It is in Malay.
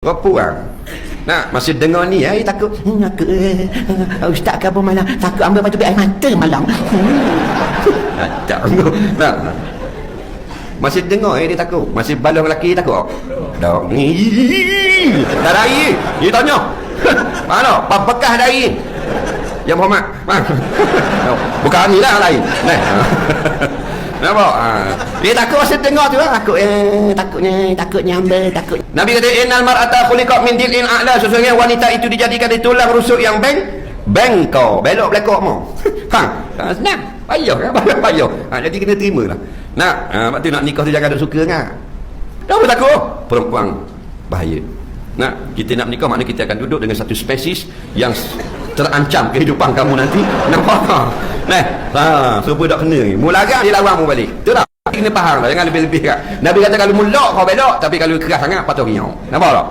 Perempuan. Nah, masih dengar ni, takut. Aku, Ustaz Kabur malam takut ambil batu air mata malam. Tak. Nah. Masih dengar dia takut. Masih balong lelaki takut. Dak. Tak ada air. Dia tanya. Mana? Bekas dari. Ya Muhammad. Bukan ni lah lain. Nah. Nampak? Dia takut masa dengar tu lah. Takutnya ambil, takut. Nabi kata, innal mar'ata khuliqat min dil'in a'la. Sesungguhnya wanita itu dijadikan dari tulang rusuk yang bengkok. Belok belakok mau. Senang. Payah kan? Payah. Jadi kena terima lah. Sebab tu nak nikah tu jangan ada suka kan? Kenapa takut? Perempuan bahaya. Kita nak menikah maknanya kita akan duduk dengan satu spesies yang terancam kehidupan kamu nanti. Nampak tak? Supaya tak kena ni. Mula agak dia lawan mu balik. Betul tak? Kena faham lah. Jangan lebih-lebih kan. Nabi kata kalau mulak kau belok, tapi kalau keras sangat patut riau. Nampak tak?